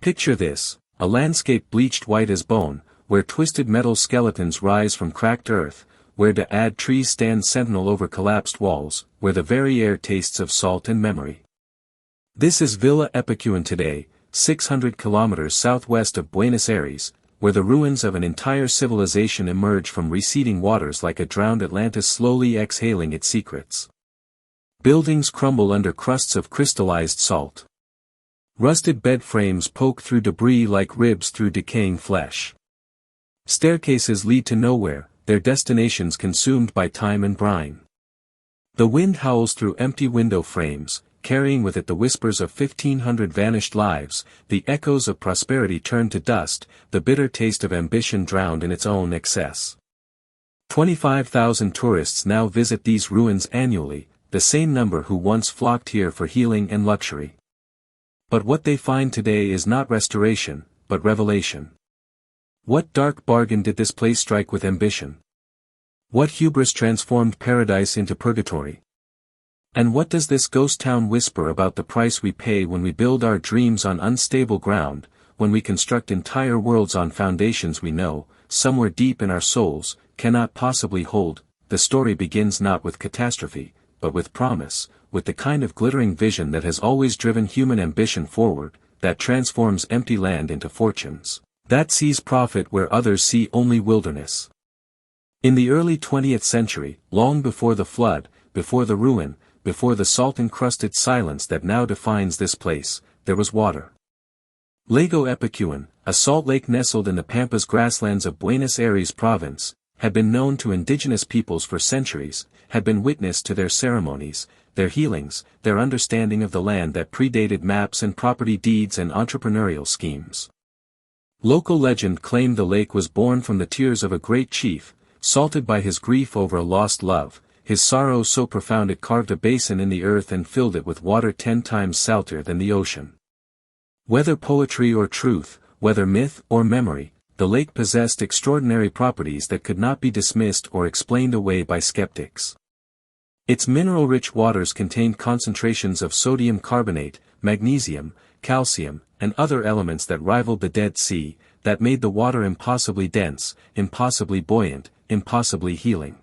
Picture this, a landscape bleached white as bone, where twisted metal skeletons rise from cracked earth, where dead trees stand sentinel over collapsed walls, where the very air tastes of salt and memory. This is Villa Epecuén today, 600 kilometers southwest of Buenos Aires, where the ruins of an entire civilization emerge from receding waters like a drowned Atlantis slowly exhaling its secrets. Buildings crumble under crusts of crystallized salt. Rusted bed frames poke through debris like ribs through decaying flesh. Staircases lead to nowhere, their destinations consumed by time and brine. The wind howls through empty window frames, carrying with it the whispers of 1,500 vanished lives, the echoes of prosperity turned to dust, the bitter taste of ambition drowned in its own excess. 25,000 tourists now visit these ruins annually, the same number who once flocked here for healing and luxury. But what they find today is not restoration, but revelation. What dark bargain did this place strike with ambition? What hubris transformed paradise into purgatory? And what does this ghost town whisper about the price we pay when we build our dreams on unstable ground, when we construct entire worlds on foundations we know, somewhere deep in our souls, cannot possibly hold? The story begins not with catastrophe, but with promise, with the kind of glittering vision that has always driven human ambition forward, that transforms empty land into fortunes, that sees profit where others see only wilderness. In the early 20th century, long before the flood, before the ruin, before the salt-encrusted silence that now defines this place, there was water. Lago Epecuén, a salt lake nestled in the pampas grasslands of Buenos Aires province, had been known to indigenous peoples for centuries, had been witness to their ceremonies, their healings, their understanding of the land that predated maps and property deeds and entrepreneurial schemes. Local legend claimed the lake was born from the tears of a great chief, salted by his grief over a lost love, his sorrow so profound it carved a basin in the earth and filled it with water 10 times salter than the ocean. Whether poetry or truth, whether myth or memory, the lake possessed extraordinary properties that could not be dismissed or explained away by skeptics. Its mineral-rich waters contained concentrations of sodium carbonate, magnesium, calcium, and other elements that rivaled the Dead Sea, that made the water impossibly dense, impossibly buoyant, impossibly healing.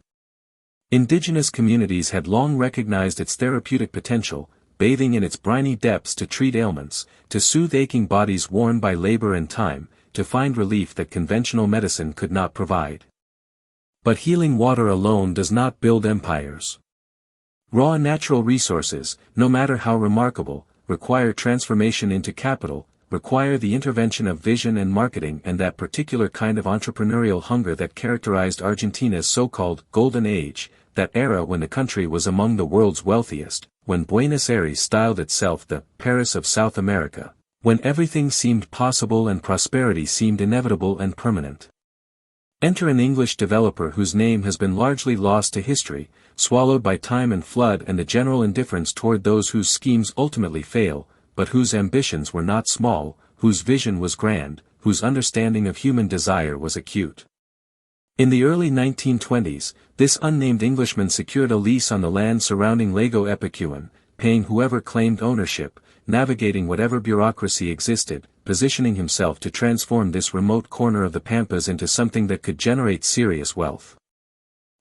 Indigenous communities had long recognized its therapeutic potential, bathing in its briny depths to treat ailments, to soothe aching bodies worn by labor and time, to find relief that conventional medicine could not provide. But healing water alone does not build empires. Raw natural resources, no matter how remarkable, require transformation into capital, require the intervention of vision and marketing and that particular kind of entrepreneurial hunger that characterized Argentina's so-called Golden Age, that era when the country was among the world's wealthiest, when Buenos Aires styled itself the Paris of South America, when everything seemed possible and prosperity seemed inevitable and permanent. Enter an English developer whose name has been largely lost to history, swallowed by time and flood and the general indifference toward those whose schemes ultimately fail, but whose ambitions were not small, whose vision was grand, whose understanding of human desire was acute. In the early 1920s, this unnamed Englishman secured a lease on the land surrounding Lago Epecuén, paying whoever claimed ownership, navigating whatever bureaucracy existed, positioning himself to transform this remote corner of the Pampas into something that could generate serious wealth.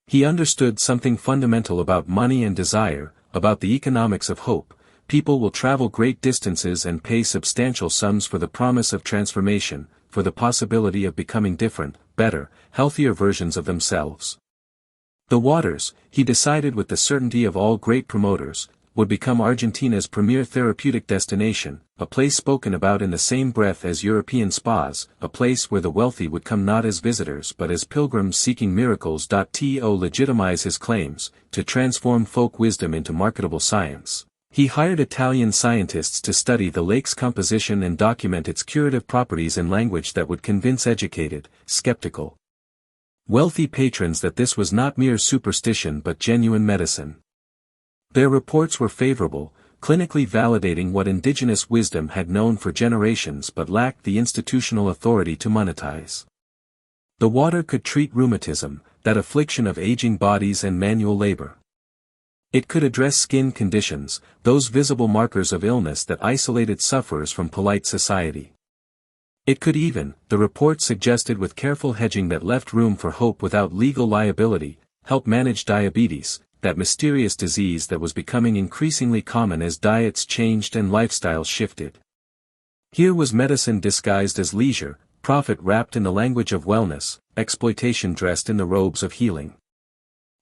He understood something fundamental about money and desire, about the economics of hope. People will travel great distances and pay substantial sums for the promise of transformation, for the possibility of becoming different, better, healthier versions of themselves. The waters, he decided with the certainty of all great promoters, would become Argentina's premier therapeutic destination, a place spoken about in the same breath as European spas, a place where the wealthy would come not as visitors but as pilgrims seeking miracles. To legitimize his claims, to transform folk wisdom into marketable science, he hired Italian scientists to study the lake's composition and document its curative properties in language that would convince educated, skeptical, wealthy patrons that this was not mere superstition but genuine medicine. Their reports were favorable, clinically validating what indigenous wisdom had known for generations but lacked the institutional authority to monetize. The water could treat rheumatism, that affliction of aging bodies and manual labor. It could address skin conditions, those visible markers of illness that isolated sufferers from polite society. It could even, the report suggested with careful hedging that left room for hope without legal liability, help manage diabetes, that mysterious disease that was becoming increasingly common as diets changed and lifestyles shifted. Here was medicine disguised as leisure, profit wrapped in the language of wellness, exploitation dressed in the robes of healing.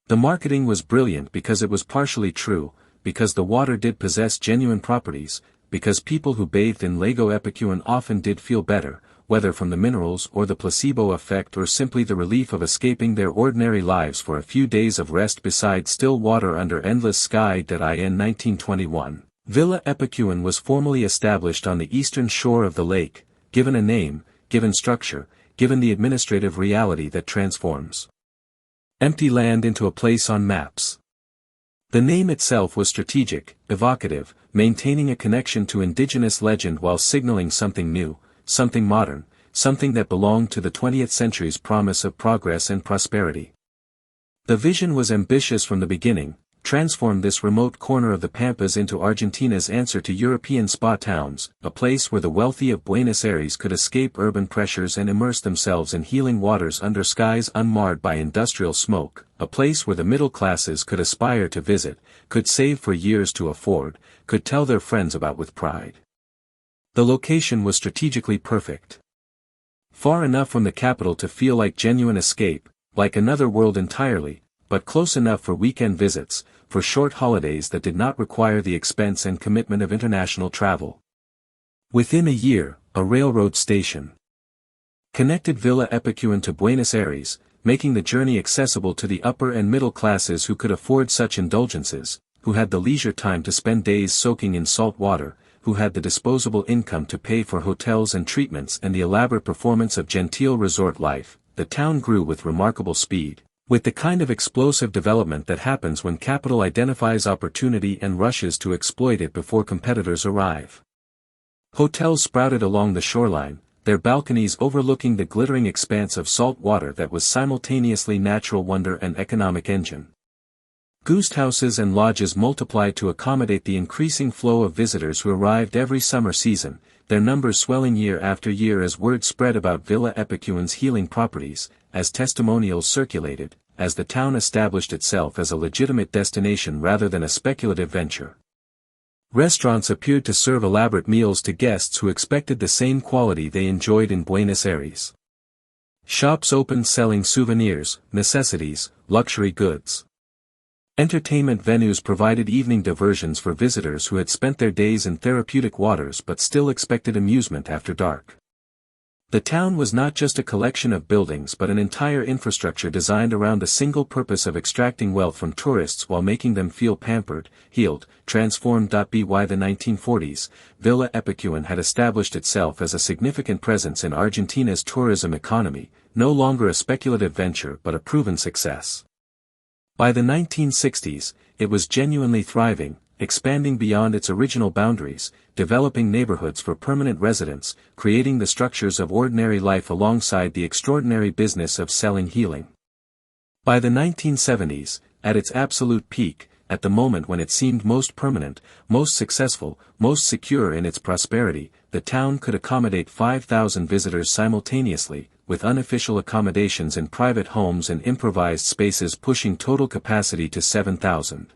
The marketing was brilliant because it was partially true, because the water did possess genuine properties, because people who bathed in Lago Epecuén often did feel better, whether from the minerals or the placebo effect or simply the relief of escaping their ordinary lives for a few days of rest beside still water under endless sky. In 1921, Villa Epecuén was formally established on the eastern shore of the lake, given a name, given structure, given the administrative reality that transforms empty land into a place on maps. The name itself was strategic, evocative, maintaining a connection to indigenous legend while signaling something new, something modern, something that belonged to the 20th century's promise of progress and prosperity. The vision was ambitious from the beginning: transform this remote corner of the Pampas into Argentina's answer to European spa towns, a place where the wealthy of Buenos Aires could escape urban pressures and immerse themselves in healing waters under skies unmarred by industrial smoke, a place where the middle classes could aspire to visit, could save for years to afford, could tell their friends about with pride. The location was strategically perfect. Far enough from the capital to feel like genuine escape, like another world entirely, but close enough for weekend visits, for short holidays that did not require the expense and commitment of international travel. Within a year, a railroad station connected Villa Epecuén to Buenos Aires, making the journey accessible to the upper and middle classes who could afford such indulgences, who had the leisure time to spend days soaking in salt water, who had the disposable income to pay for hotels and treatments and the elaborate performance of genteel resort life. The town grew with remarkable speed, with the kind of explosive development that happens when capital identifies opportunity and rushes to exploit it before competitors arrive. Hotels sprouted along the shoreline, their balconies overlooking the glittering expanse of salt water that was simultaneously natural wonder and economic engine. Guest houses and lodges multiplied to accommodate the increasing flow of visitors who arrived every summer season, their numbers swelling year after year as word spread about Villa Epecuén's healing properties, as testimonials circulated, as the town established itself as a legitimate destination rather than a speculative venture. Restaurants appeared to serve elaborate meals to guests who expected the same quality they enjoyed in Buenos Aires. Shops opened selling souvenirs, necessities, luxury goods. Entertainment venues provided evening diversions for visitors who had spent their days in therapeutic waters but still expected amusement after dark. The town was not just a collection of buildings but an entire infrastructure designed around the single purpose of extracting wealth from tourists while making them feel pampered, healed, transformed. By the 1940s, Villa Epecuén had established itself as a significant presence in Argentina's tourism economy, no longer a speculative venture but a proven success. By the 1960s, it was genuinely thriving, expanding beyond its original boundaries, developing neighborhoods for permanent residents, creating the structures of ordinary life alongside the extraordinary business of selling healing. By the 1970s, at its absolute peak, at the moment when it seemed most permanent, most successful, most secure in its prosperity, the town could accommodate 5,000 visitors simultaneously, with unofficial accommodations in private homes and improvised spaces pushing total capacity to 7,000.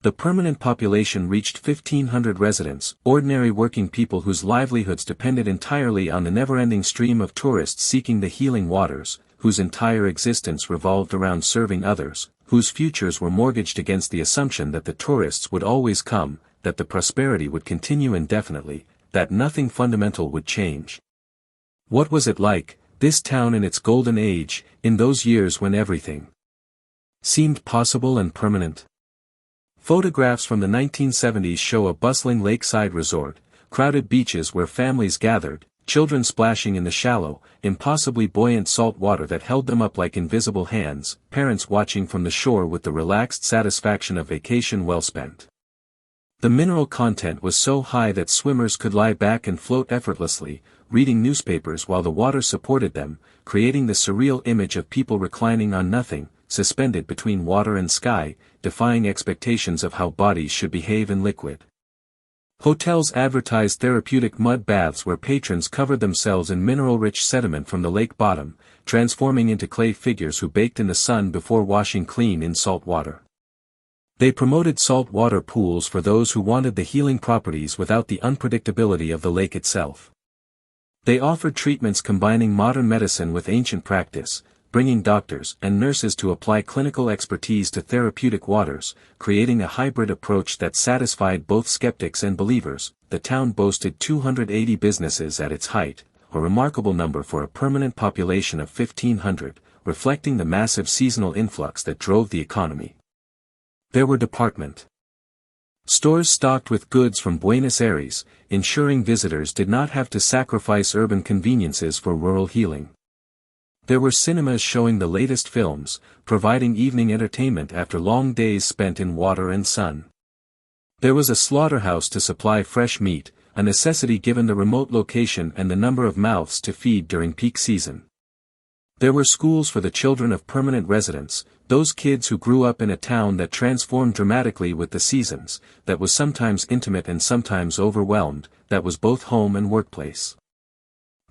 The permanent population reached 1,500 residents, ordinary working people whose livelihoods depended entirely on the never-ending stream of tourists seeking the healing waters, whose entire existence revolved around serving others, whose futures were mortgaged against the assumption that the tourists would always come, that the prosperity would continue indefinitely, that nothing fundamental would change. What was it like, this town in its golden age, in those years when everything seemed possible and permanent? Photographs from the 1970s show a bustling lakeside resort, crowded beaches where families gathered, children splashing in the shallow, impossibly buoyant salt water that held them up like invisible hands, parents watching from the shore with the relaxed satisfaction of vacation well spent. The mineral content was so high that swimmers could lie back and float effortlessly, reading newspapers while the water supported them, creating the surreal image of people reclining on nothing, suspended between water and sky, defying expectations of how bodies should behave in liquid. Hotels advertised therapeutic mud baths where patrons covered themselves in mineral-rich sediment from the lake bottom, transforming into clay figures who baked in the sun before washing clean in salt water. They promoted salt water pools for those who wanted the healing properties without the unpredictability of the lake itself. They offered treatments combining modern medicine with ancient practice, bringing doctors and nurses to apply clinical expertise to therapeutic waters, creating a hybrid approach that satisfied both skeptics and believers. The town boasted 280 businesses at its height, a remarkable number for a permanent population of 1,500, reflecting the massive seasonal influx that drove the economy. There were department stores stocked with goods from Buenos Aires, ensuring visitors did not have to sacrifice urban conveniences for rural healing. There were cinemas showing the latest films, providing evening entertainment after long days spent in water and sun. There was a slaughterhouse to supply fresh meat, a necessity given the remote location and the number of mouths to feed during peak season. There were schools for the children of permanent residents, those kids who grew up in a town that transformed dramatically with the seasons, that was sometimes intimate and sometimes overwhelmed, that was both home and workplace.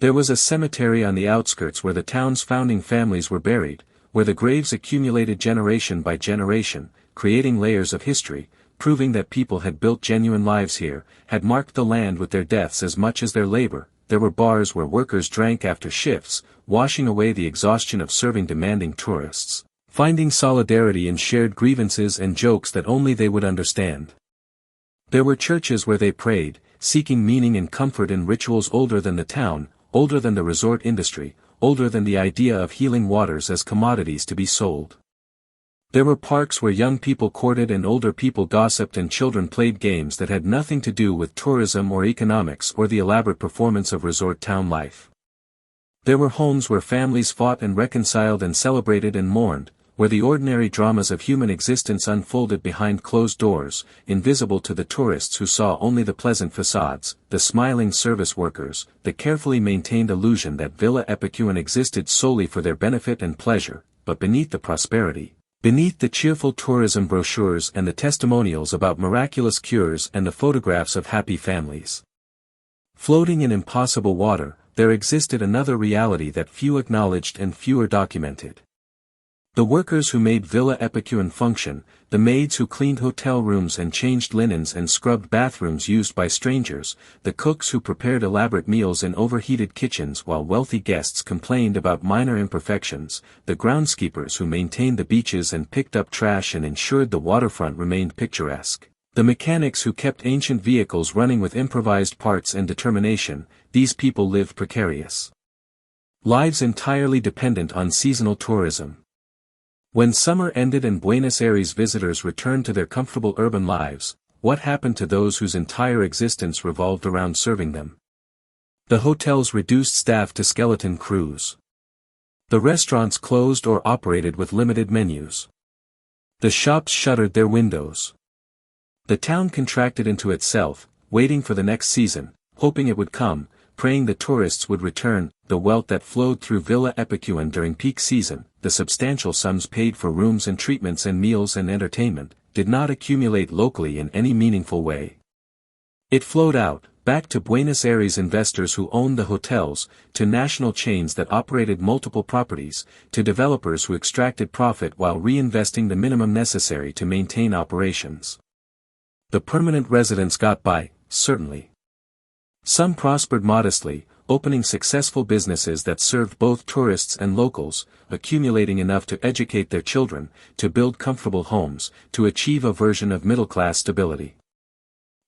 There was a cemetery on the outskirts where the town's founding families were buried, where the graves accumulated generation by generation, creating layers of history, proving that people had built genuine lives here, had marked the land with their deaths as much as their labor. There were bars where workers drank after shifts, washing away the exhaustion of serving demanding tourists, finding solidarity in shared grievances and jokes that only they would understand. There were churches where they prayed, seeking meaning and comfort in rituals older than the town, older than the resort industry, older than the idea of healing waters as commodities to be sold. There were parks where young people courted and older people gossiped and children played games that had nothing to do with tourism or economics or the elaborate performance of resort town life. There were homes where families fought and reconciled and celebrated and mourned, where the ordinary dramas of human existence unfolded behind closed doors, invisible to the tourists who saw only the pleasant facades, the smiling service workers, the carefully maintained illusion that Villa Epecuén existed solely for their benefit and pleasure, but beneath the prosperity, beneath the cheerful tourism brochures and the testimonials about miraculous cures and the photographs of happy families. Floating in impossible water, there existed another reality that few acknowledged and fewer documented. The workers who made Villa Epecuén function, the maids who cleaned hotel rooms and changed linens and scrubbed bathrooms used by strangers, the cooks who prepared elaborate meals in overheated kitchens while wealthy guests complained about minor imperfections, the groundskeepers who maintained the beaches and picked up trash and ensured the waterfront remained picturesque, the mechanics who kept ancient vehicles running with improvised parts and determination. These people lived precarious lives entirely dependent on seasonal tourism. When summer ended and Buenos Aires visitors returned to their comfortable urban lives, what happened to those whose entire existence revolved around serving them? The hotels reduced staff to skeleton crews. The restaurants closed or operated with limited menus. The shops shuttered their windows. The town contracted into itself, waiting for the next season, hoping it would come, praying the tourists would return. The wealth that flowed through Villa Epecuén during peak season, the substantial sums paid for rooms and treatments and meals and entertainment, did not accumulate locally in any meaningful way. It flowed out, back to Buenos Aires investors who owned the hotels, to national chains that operated multiple properties, to developers who extracted profit while reinvesting the minimum necessary to maintain operations. The permanent residents got by, certainly. Some prospered modestly, opening successful businesses that served both tourists and locals, accumulating enough to educate their children, to build comfortable homes, to achieve a version of middle-class stability.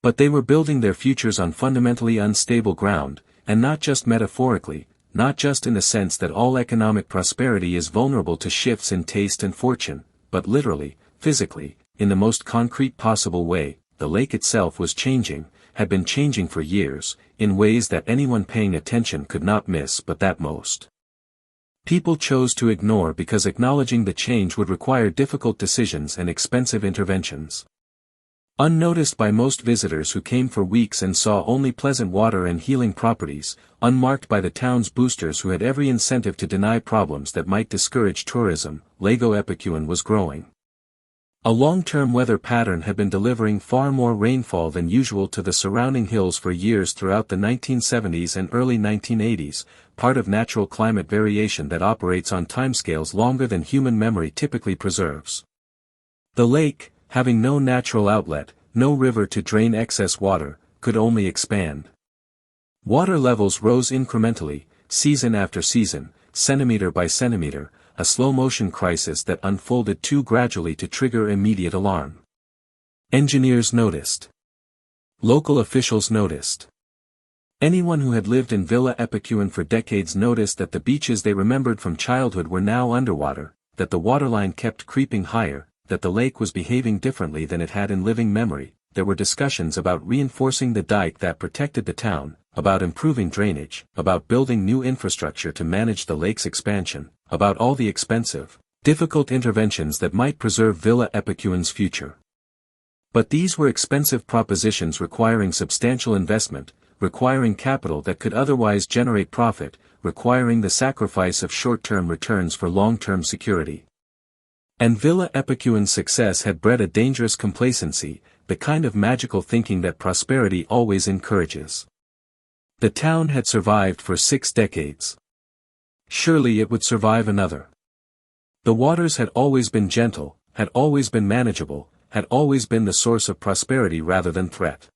But they were building their futures on fundamentally unstable ground, and not just metaphorically, not just in the sense that all economic prosperity is vulnerable to shifts in taste and fortune, but literally, physically, in the most concrete possible way. The lake itself was changing, had been changing for years, in ways that anyone paying attention could not miss but that most people chose to ignore because acknowledging the change would require difficult decisions and expensive interventions. Unnoticed by most visitors who came for weeks and saw only pleasant water and healing properties, unmarked by the town's boosters who had every incentive to deny problems that might discourage tourism, Lago Epecuén was growing. A long-term weather pattern had been delivering far more rainfall than usual to the surrounding hills for years throughout the 1970s and early 1980s, part of natural climate variation that operates on timescales longer than human memory typically preserves. The lake, having no natural outlet, no river to drain excess water, could only expand. Water levels rose incrementally, season after season, centimeter by centimeter, a slow-motion crisis that unfolded too gradually to trigger immediate alarm. Engineers noticed. Local officials noticed. Anyone who had lived in Villa Epecuén for decades noticed that the beaches they remembered from childhood were now underwater, that the waterline kept creeping higher, that the lake was behaving differently than it had in living memory. There were discussions about reinforcing the dike that protected the town, about improving drainage, about building new infrastructure to manage the lake's expansion, about all the expensive, difficult interventions that might preserve Villa Epecuén's future. But these were expensive propositions requiring substantial investment, requiring capital that could otherwise generate profit, requiring the sacrifice of short-term returns for long-term security. And Villa Epecuén's success had bred a dangerous complacency, the kind of magical thinking that prosperity always encourages. The town had survived for 6 decades. Surely it would survive another. The waters had always been gentle, had always been manageable, had always been the source of prosperity rather than threat.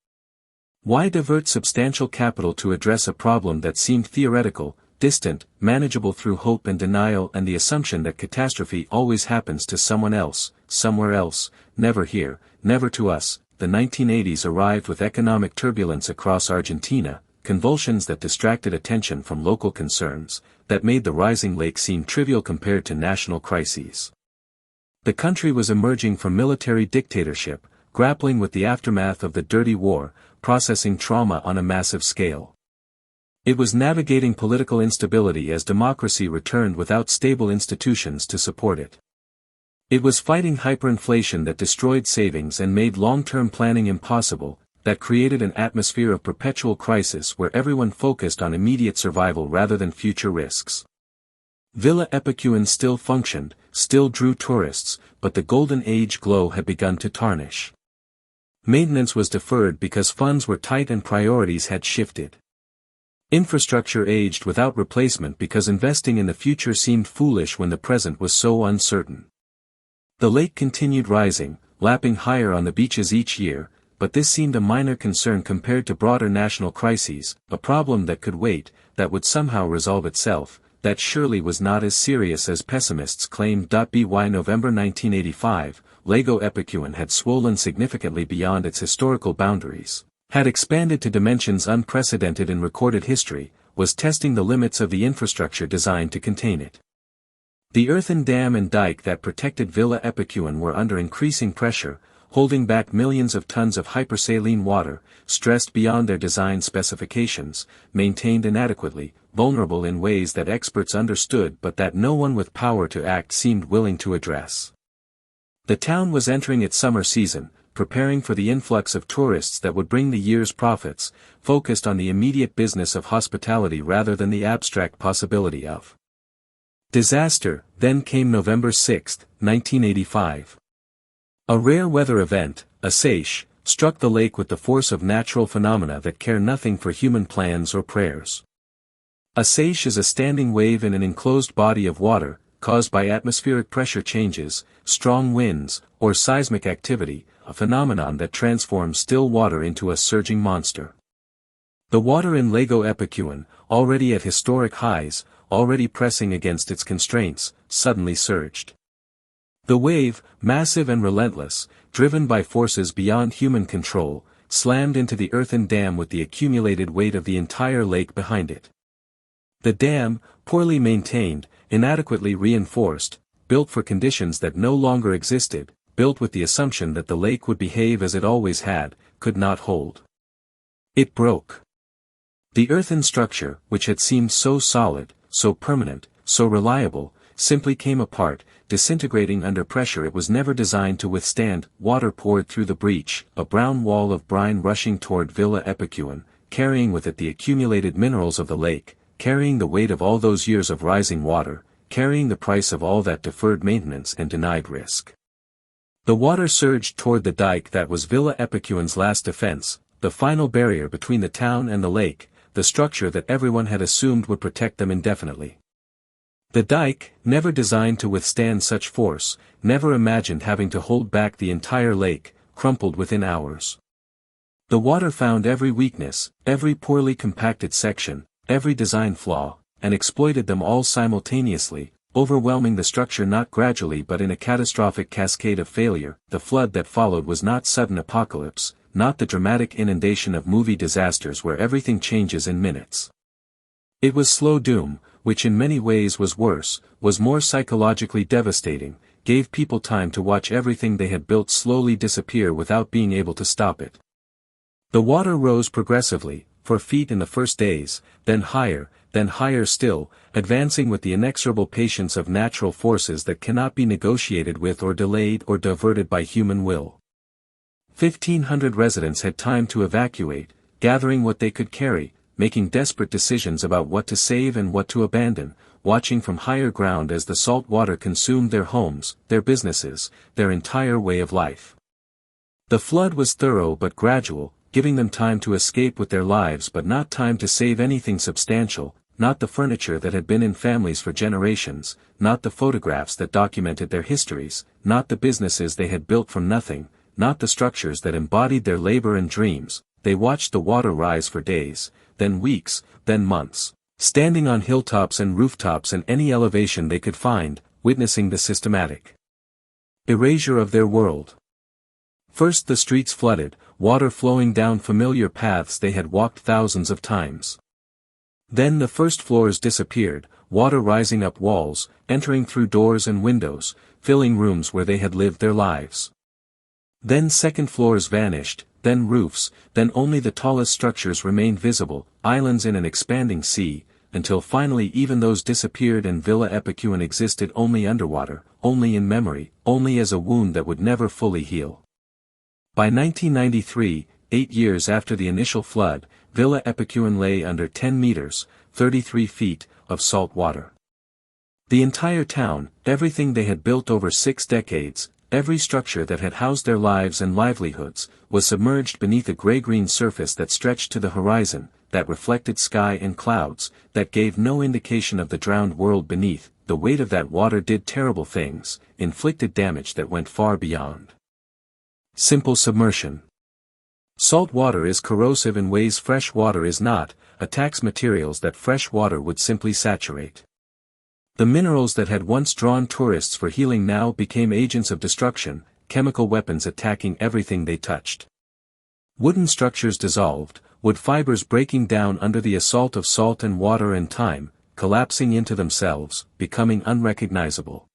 Why divert substantial capital to address a problem that seemed theoretical, distant, manageable through hope and denial and the assumption that catastrophe always happens to someone else, somewhere else, never here, never to us? The 1980s arrived with economic turbulence across Argentina, convulsions that distracted attention from local concerns, that made the rising lake seem trivial compared to national crises. The country was emerging from military dictatorship, grappling with the aftermath of the Dirty War, processing trauma on a massive scale. It was navigating political instability as democracy returned without stable institutions to support it. It was fighting hyperinflation that destroyed savings and made long-term planning impossible, that created an atmosphere of perpetual crisis where everyone focused on immediate survival rather than future risks. Villa Epecuén still functioned, still drew tourists, but the golden age glow had begun to tarnish. Maintenance was deferred because funds were tight and priorities had shifted. Infrastructure aged without replacement because investing in the future seemed foolish when the present was so uncertain. The lake continued rising, lapping higher on the beaches each year, but this seemed a minor concern compared to broader national crises, a problem that could wait, that would somehow resolve itself, that surely was not as serious as pessimists claimed. By November 1985, Lago Epecuén had swollen significantly beyond its historical boundaries, had expanded to dimensions unprecedented in recorded history, was testing the limits of the infrastructure designed to contain it. The earthen dam and dike that protected Villa Epecuén were under increasing pressure, holding back millions of tons of hypersaline water, stressed beyond their design specifications, maintained inadequately, vulnerable in ways that experts understood but that no one with power to act seemed willing to address. The town was entering its summer season, preparing for the influx of tourists that would bring the year's profits, focused on the immediate business of hospitality rather than the abstract possibility of disaster. Then came November 6, 1985. A rare weather event, a seiche, struck the lake with the force of natural phenomena that care nothing for human plans or prayers. A seiche is a standing wave in an enclosed body of water, caused by atmospheric pressure changes, strong winds, or seismic activity, a phenomenon that transforms still water into a surging monster. The water in Lago Epecuén, already at historic highs, already pressing against its constraints, suddenly surged. The wave, massive and relentless, driven by forces beyond human control, slammed into the earthen dam with the accumulated weight of the entire lake behind it. The dam, poorly maintained, inadequately reinforced, built for conditions that no longer existed, built with the assumption that the lake would behave as it always had, could not hold. It broke. The earthen structure, which had seemed so solid, so permanent, so reliable, simply came apart, disintegrating under pressure it was never designed to withstand. Water poured through the breach, a brown wall of brine rushing toward Villa Epecuén, carrying with it the accumulated minerals of the lake, carrying the weight of all those years of rising water, carrying the price of all that deferred maintenance and denied risk. The water surged toward the dike that was Villa Epecuén's last defense, the final barrier between the town and the lake, the structure that everyone had assumed would protect them indefinitely. The dike, never designed to withstand such force, never imagined having to hold back the entire lake, crumpled within hours. The water found every weakness, every poorly compacted section, every design flaw, and exploited them all simultaneously, overwhelming the structure not gradually but in a catastrophic cascade of failure. The flood that followed was not sudden apocalypse, not the dramatic inundation of movie disasters where everything changes in minutes. It was slow doom, which in many ways was worse, was more psychologically devastating, gave people time to watch everything they had built slowly disappear without being able to stop it. The water rose progressively, for feet in the first days, then higher still, advancing with the inexorable patience of natural forces that cannot be negotiated with or delayed or diverted by human will. 1,500 residents had time to evacuate, gathering what they could carry, making desperate decisions about what to save and what to abandon, watching from higher ground as the salt water consumed their homes, their businesses, their entire way of life. The flood was thorough but gradual, giving them time to escape with their lives but not time to save anything substantial, not the furniture that had been in families for generations, not the photographs that documented their histories, not the businesses they had built from nothing, not the structures that embodied their labor and dreams. They watched the water rise for days, then weeks, then months, standing on hilltops and rooftops and any elevation they could find, witnessing the systematic erasure of their world. First the streets flooded, water flowing down familiar paths they had walked thousands of times. Then the first floors disappeared, water rising up walls, entering through doors and windows, filling rooms where they had lived their lives. Then second floors vanished, then roofs, then only the tallest structures remained visible, islands in an expanding sea, until finally even those disappeared and Villa Epecuén existed only underwater, only in memory, only as a wound that would never fully heal. By 1993, 8 years after the initial flood, Villa Epecuén lay under 10 meters, 33 feet, of salt water. The entire town, everything they had built over 6 decades, every structure that had housed their lives and livelihoods, was submerged beneath a gray-green surface that stretched to the horizon, that reflected sky and clouds, that gave no indication of the drowned world beneath. The weight of that water did terrible things, inflicted damage that went far beyond simple submersion. Salt water is corrosive in ways fresh water is not, attacks materials that fresh water would simply saturate. The minerals that had once drawn tourists for healing now became agents of destruction, chemical weapons attacking everything they touched. Wooden structures dissolved, wood fibers breaking down under the assault of salt and water and time, collapsing into themselves, becoming unrecognizable.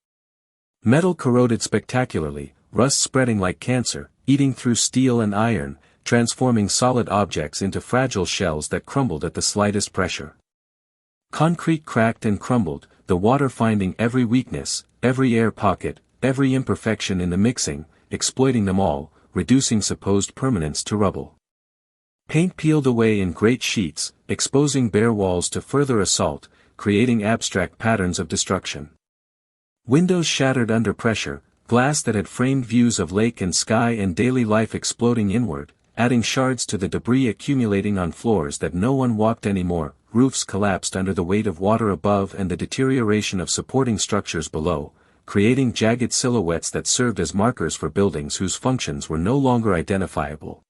Metal corroded spectacularly, rust spreading like cancer, eating through steel and iron, transforming solid objects into fragile shells that crumbled at the slightest pressure. Concrete cracked and crumbled, the water finding every weakness, every air pocket, every imperfection in the mixing, exploiting them all, reducing supposed permanence to rubble. Paint peeled away in great sheets, exposing bare walls to further assault, creating abstract patterns of destruction. Windows shattered under pressure, glass that had framed views of lake and sky and daily life exploding inward, adding shards to the debris accumulating on floors that no one walked anymore. Roofs collapsed under the weight of water above and the deterioration of supporting structures below, creating jagged silhouettes that served as markers for buildings whose functions were no longer identifiable.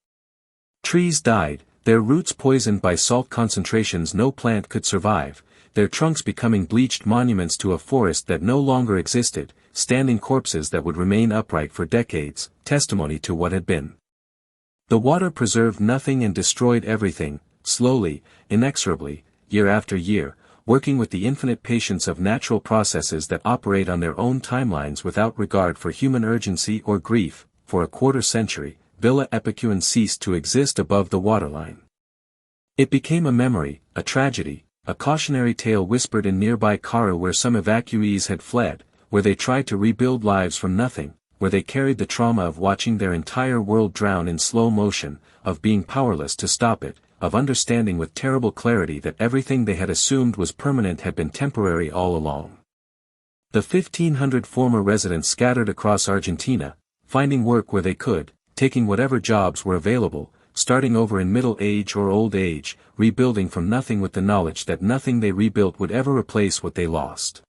Trees died, their roots poisoned by salt concentrations no plant could survive, their trunks becoming bleached monuments to a forest that no longer existed, standing corpses that would remain upright for decades, testimony to what had been. The water preserved nothing and destroyed everything, slowly, inexorably, year after year, working with the infinite patience of natural processes that operate on their own timelines without regard for human urgency or grief. For a quarter century, Villa Epecuén ceased to exist above the waterline. It became a memory, a tragedy, a cautionary tale whispered in nearby Kara where some evacuees had fled, where they tried to rebuild lives from nothing, where they carried the trauma of watching their entire world drown in slow motion, of being powerless to stop it, of understanding with terrible clarity that everything they had assumed was permanent had been temporary all along. The 1,500 former residents scattered across Argentina, finding work where they could, taking whatever jobs were available, starting over in middle age or old age, rebuilding from nothing with the knowledge that nothing they rebuilt would ever replace what they lost.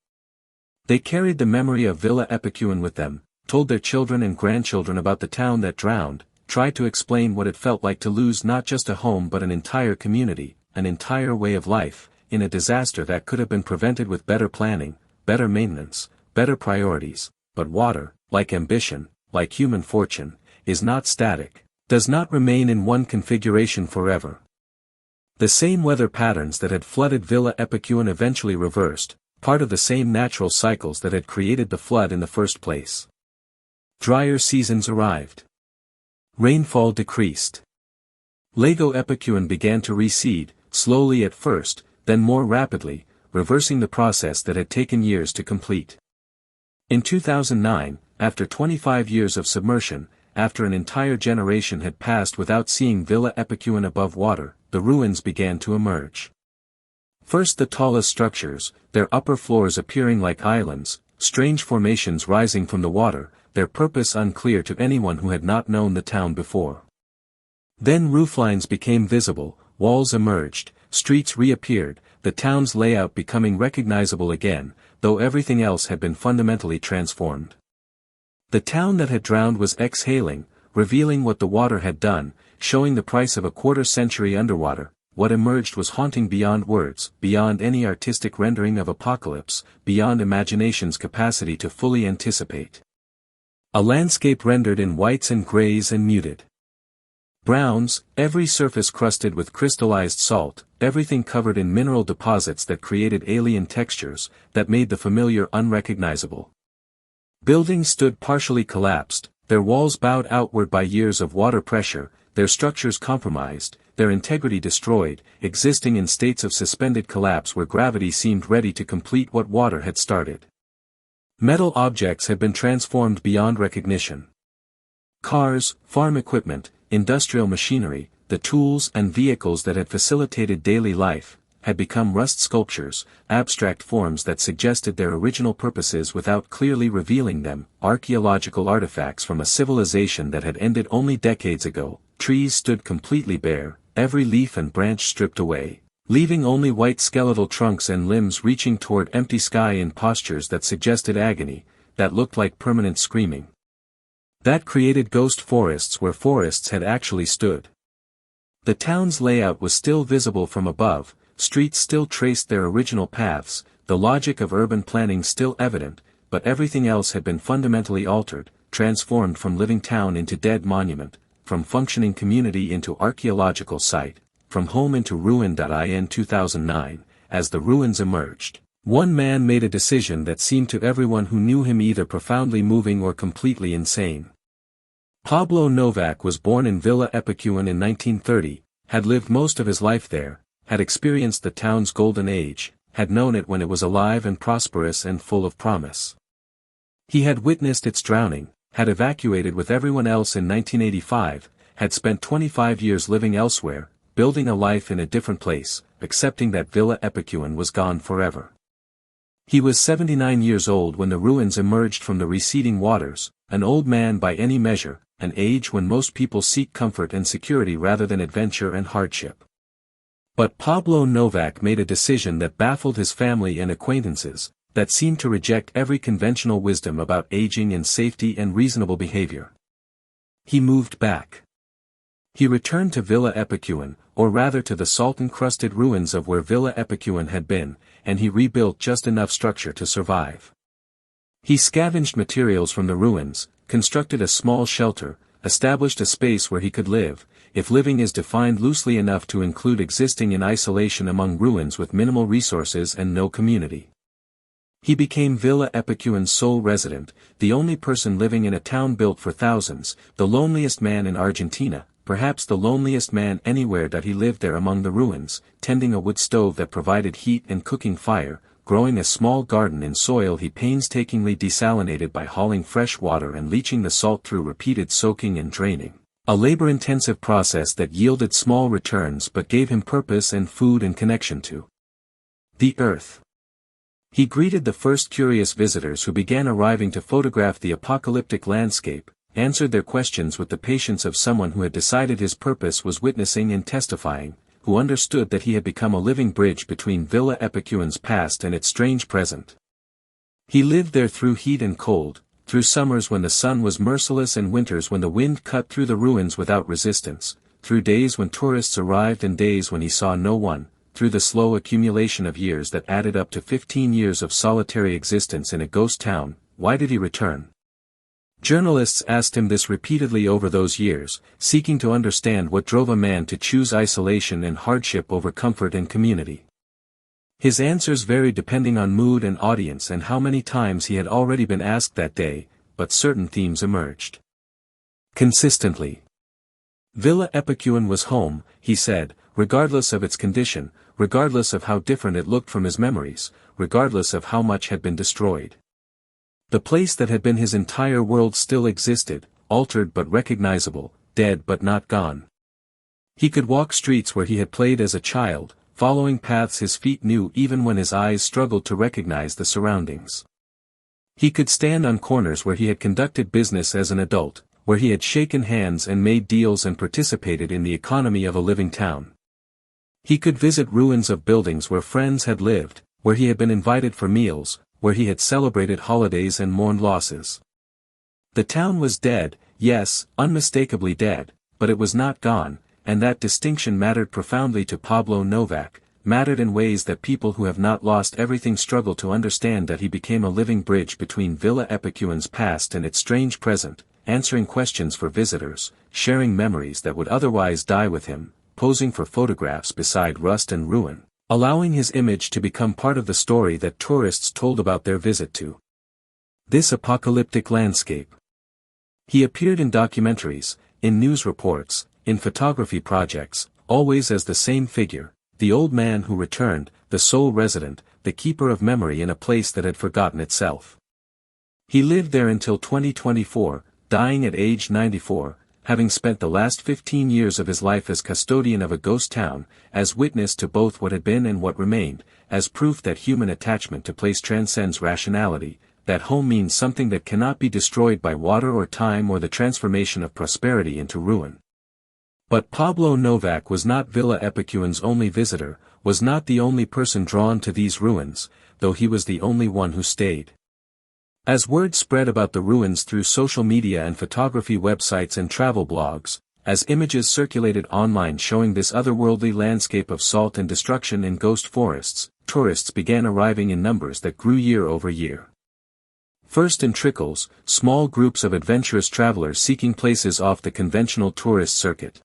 They carried the memory of Villa Epecuén with them, told their children and grandchildren about the town that drowned, tried to explain what it felt like to lose not just a home but an entire community, an entire way of life, in a disaster that could have been prevented with better planning, better maintenance, better priorities. But water, like ambition, like human fortune, is not static, does not remain in one configuration forever. The same weather patterns that had flooded Villa Epecuén eventually reversed, part of the same natural cycles that had created the flood in the first place. Drier seasons arrived. Rainfall decreased. Lago Epecuén began to recede, slowly at first, then more rapidly, reversing the process that had taken years to complete. In 2009, after 25 years of submersion, after an entire generation had passed without seeing Villa Epecuén above water, the ruins began to emerge. First the tallest structures, their upper floors appearing like islands, strange formations rising from the water, their purpose unclear to anyone who had not known the town before. Then rooflines became visible, walls emerged, streets reappeared, the town's layout becoming recognizable again, though everything else had been fundamentally transformed. The town that had drowned was exhaling, revealing what the water had done, showing the price of a quarter-century underwater. What emerged was haunting beyond words, beyond any artistic rendering of apocalypse, beyond imagination's capacity to fully anticipate. A landscape rendered in whites and grays and muted browns, every surface crusted with crystallized salt, everything covered in mineral deposits that created alien textures, that made the familiar unrecognizable. Buildings stood partially collapsed, their walls bowed outward by years of water pressure, their structures compromised, their integrity destroyed, existing in states of suspended collapse where gravity seemed ready to complete what water had started. Metal objects had been transformed beyond recognition. Cars, farm equipment, industrial machinery, the tools and vehicles that had facilitated daily life, had become rust sculptures, abstract forms that suggested their original purposes without clearly revealing them, archaeological artifacts from a civilization that had ended only decades ago. Trees stood completely bare, every leaf and branch stripped away, leaving only white skeletal trunks and limbs reaching toward empty sky in postures that suggested agony, that looked like permanent screaming. That created ghost forests where forests had actually stood. The town's layout was still visible from above, streets still traced their original paths, the logic of urban planning still evident, but everything else had been fundamentally altered, transformed from living town into dead monument, from functioning community into archaeological site, from home into ruin. In 2009, as the ruins emerged, one man made a decision that seemed to everyone who knew him either profoundly moving or completely insane. Pablo Novak was born in Villa Epecuén in 1930, had lived most of his life there, had experienced the town's golden age, had known it when it was alive and prosperous and full of promise. He had witnessed its drowning, had evacuated with everyone else in 1985, had spent 25 years living elsewhere, building a life in a different place, accepting that Villa Epecuén was gone forever. He was 79 years old when the ruins emerged from the receding waters, an old man by any measure, an age when most people seek comfort and security rather than adventure and hardship. But Pablo Novak made a decision that baffled his family and acquaintances, that seemed to reject every conventional wisdom about aging and safety and reasonable behavior. He moved back. He returned to Villa Epecuén, or rather to the salt-encrusted ruins of where Villa Epecuén had been, and he rebuilt just enough structure to survive. He scavenged materials from the ruins, constructed a small shelter, established a space where he could live, if living is defined loosely enough to include existing in isolation among ruins with minimal resources and no community. He became Villa Epecuén's sole resident, the only person living in a town built for thousands, the loneliest man in Argentina, perhaps the loneliest man anywhere. He lived there among the ruins, tending a wood stove that provided heat and cooking fire, growing a small garden in soil he painstakingly desalinated by hauling fresh water and leaching the salt through repeated soaking and draining. A labor-intensive process that yielded small returns but gave him purpose and food and connection to the earth. He greeted the first curious visitors who began arriving to photograph the apocalyptic landscape, answered their questions with the patience of someone who had decided his purpose was witnessing and testifying, who understood that he had become a living bridge between Villa Epecuén's past and its strange present. He lived there through heat and cold, through summers when the sun was merciless and winters when the wind cut through the ruins without resistance, through days when tourists arrived and days when he saw no one, through the slow accumulation of years that added up to 15 years of solitary existence in a ghost town. Why did he return? Journalists asked him this repeatedly over those years, seeking to understand what drove a man to choose isolation and hardship over comfort and community. His answers varied depending on mood and audience and how many times he had already been asked that day, but certain themes emerged consistently. Villa Epecuén was home, he said, regardless of its condition, regardless of how different it looked from his memories, regardless of how much had been destroyed. The place that had been his entire world still existed, altered but recognizable, dead but not gone. He could walk streets where he had played as a child, following paths his feet knew even when his eyes struggled to recognize the surroundings. He could stand on corners where he had conducted business as an adult, where he had shaken hands and made deals and participated in the economy of a living town. He could visit ruins of buildings where friends had lived, where he had been invited for meals, where he had celebrated holidays and mourned losses. The town was dead, yes, unmistakably dead, but it was not gone, and that distinction mattered profoundly to Pablo Novak, mattered in ways that people who have not lost everything struggle to understand. That he became a living bridge between Villa Epecuén's past and its strange present, answering questions for visitors, sharing memories that would otherwise die with him, posing for photographs beside rust and ruin, allowing his image to become part of the story that tourists told about their visit to this apocalyptic landscape. He appeared in documentaries, in news reports, in photography projects, always as the same figure, the old man who returned, the sole resident, the keeper of memory in a place that had forgotten itself. He lived there until 2024, dying at age 94, having spent the last 15 years of his life as custodian of a ghost town, as witness to both what had been and what remained, as proof that human attachment to place transcends rationality, that home means something that cannot be destroyed by water or time or the transformation of prosperity into ruin. But Pablo Novak was not Villa Epecuén's only visitor, was not the only person drawn to these ruins, though he was the only one who stayed. As word spread about the ruins through social media and photography websites and travel blogs, as images circulated online showing this otherworldly landscape of salt and destruction in ghost forests, tourists began arriving in numbers that grew year over year. First in trickles, small groups of adventurous travelers seeking places off the conventional tourist circuit.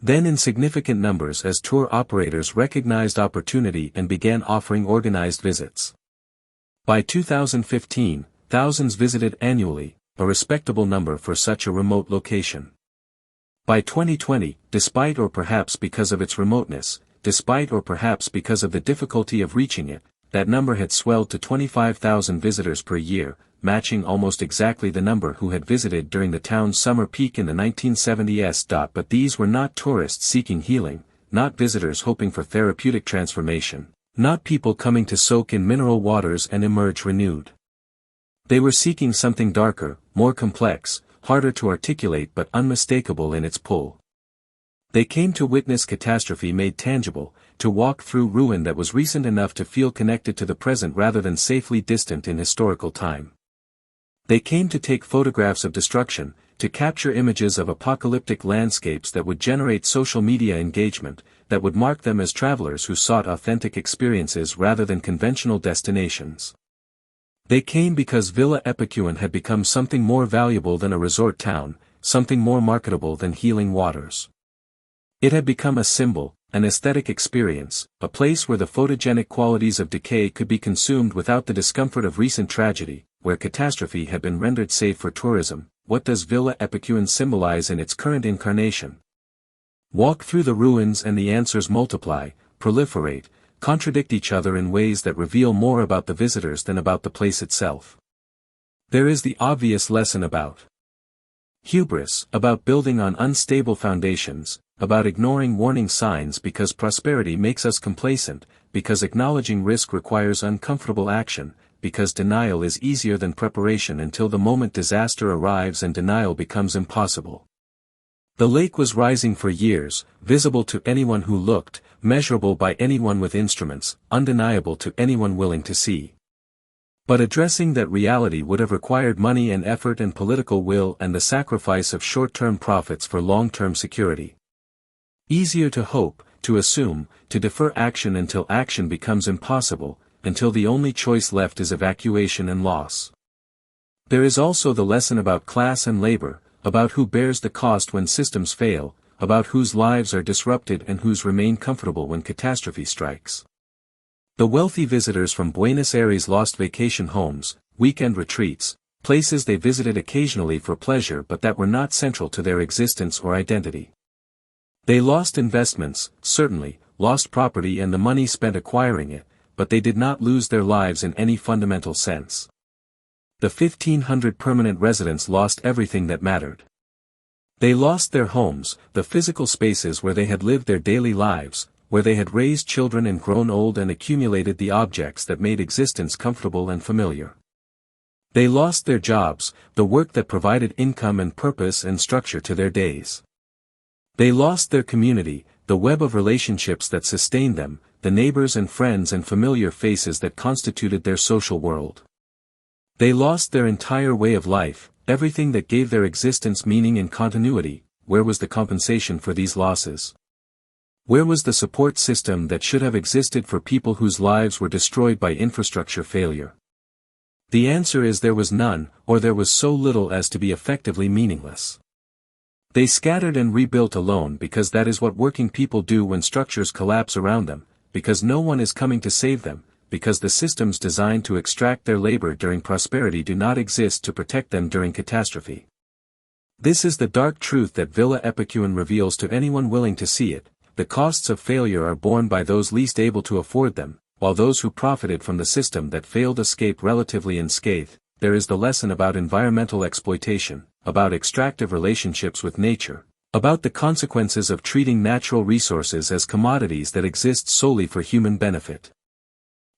Then in significant numbers as tour operators recognized opportunity and began offering organized visits. By 2015, thousands visited annually, a respectable number for such a remote location. By 2020, despite or perhaps because of its remoteness, despite or perhaps because of the difficulty of reaching it, that number had swelled to 25,000 visitors per year, matching almost exactly the number who had visited during the town's summer peak in the 1970s. But these were not tourists seeking healing, not visitors hoping for therapeutic transformation, not people coming to soak in mineral waters and emerge renewed. They were seeking something darker, more complex, harder to articulate but unmistakable in its pull. They came to witness catastrophe made tangible, to walk through ruin that was recent enough to feel connected to the present rather than safely distant in historical time. They came to take photographs of destruction, to capture images of apocalyptic landscapes that would generate social media engagement, that would mark them as travelers who sought authentic experiences rather than conventional destinations. They came because Villa Epecuén had become something more valuable than a resort town, something more marketable than healing waters. It had become a symbol, an aesthetic experience, a place where the photogenic qualities of decay could be consumed without the discomfort of recent tragedy, where catastrophe had been rendered safe for tourism. What does Villa Epecuén symbolize in its current incarnation? Walk through the ruins and the answers multiply, proliferate, contradict each other in ways that reveal more about the visitors than about the place itself. There is the obvious lesson about hubris, about building on unstable foundations, about ignoring warning signs because prosperity makes us complacent, because acknowledging risk requires uncomfortable action, because denial is easier than preparation until the moment disaster arrives and denial becomes impossible. The lake was rising for years, visible to anyone who looked, measurable by anyone with instruments, undeniable to anyone willing to see. But addressing that reality would have required money and effort and political will and the sacrifice of short-term profits for long-term security. Easier to hope, to assume, to defer action until action becomes impossible, until the only choice left is evacuation and loss. There is also the lesson about class and labor, about who bears the cost when systems fail, about whose lives are disrupted and whose remain comfortable when catastrophe strikes. The wealthy visitors from Buenos Aires lost vacation homes, weekend retreats, places they visited occasionally for pleasure but that were not central to their existence or identity. They lost investments, certainly, lost property and the money spent acquiring it, but they did not lose their lives in any fundamental sense. The 1,500 permanent residents lost everything that mattered. They lost their homes, the physical spaces where they had lived their daily lives, where they had raised children and grown old and accumulated the objects that made existence comfortable and familiar. They lost their jobs, the work that provided income and purpose and structure to their days. They lost their community, the web of relationships that sustained them, the neighbors and friends and familiar faces that constituted their social world. They lost their entire way of life, everything that gave their existence meaning and continuity. Where was the compensation for these losses? Where was the support system that should have existed for people whose lives were destroyed by infrastructure failure? The answer is there was none, or there was so little as to be effectively meaningless. They scattered and rebuilt alone because that is what working people do when structures collapse around them, because no one is coming to save them, because the systems designed to extract their labor during prosperity do not exist to protect them during catastrophe. This is the dark truth that Villa Epecuén reveals to anyone willing to see it. The costs of failure are borne by those least able to afford them, while those who profited from the system that failed escape relatively unscathed. There is the lesson about environmental exploitation, about extractive relationships with nature, about the consequences of treating natural resources as commodities that exist solely for human benefit.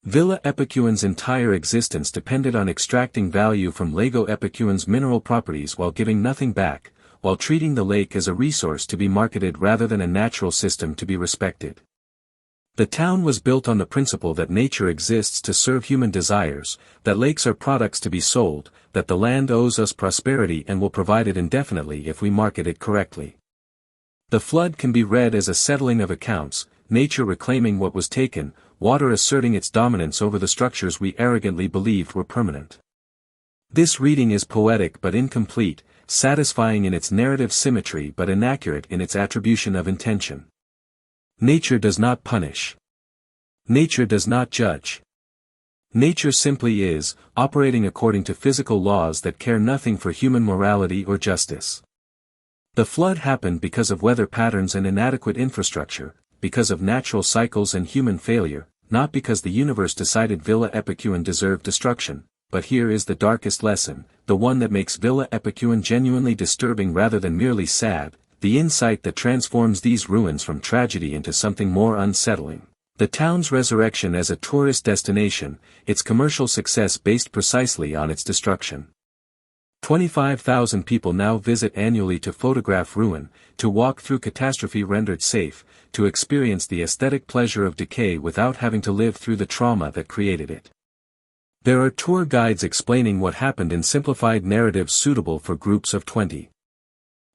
Villa Epecuén's entire existence depended on extracting value from Lago Epecuén's mineral properties while giving nothing back, while treating the lake as a resource to be marketed rather than a natural system to be respected. The town was built on the principle that nature exists to serve human desires, that lakes are products to be sold, that the land owes us prosperity and will provide it indefinitely if we market it correctly. The flood can be read as a settling of accounts, nature reclaiming what was taken, water asserting its dominance over the structures we arrogantly believed were permanent. This reading is poetic but incomplete, satisfying in its narrative symmetry but inaccurate in its attribution of intention. Nature does not punish. Nature does not judge. Nature simply is, operating according to physical laws that care nothing for human morality or justice. The flood happened because of weather patterns and inadequate infrastructure, because of natural cycles and human failure, not because the universe decided Villa Epecuén deserved destruction. But here is the darkest lesson, the one that makes Villa Epecuén genuinely disturbing rather than merely sad, the insight that transforms these ruins from tragedy into something more unsettling. The town's resurrection as a tourist destination, its commercial success based precisely on its destruction. 25,000 people now visit annually to photograph ruin, to walk through catastrophe rendered safe, to experience the aesthetic pleasure of decay without having to live through the trauma that created it. There are tour guides explaining what happened in simplified narratives suitable for groups of 20.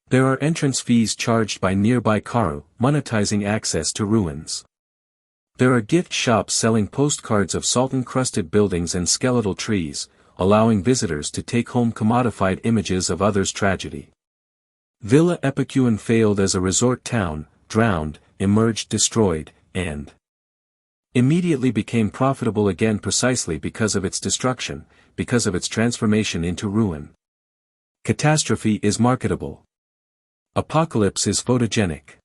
There are entrance fees charged by nearby Cairo, monetizing access to ruins. There are gift shops selling postcards of salt-encrusted buildings and skeletal trees, allowing visitors to take home commodified images of others' tragedy. Villa Epecuén failed as a resort town, drowned, emerged destroyed, and immediately became profitable again precisely because of its destruction, because of its transformation into ruin. Catastrophe is marketable. Apocalypse is photogenic.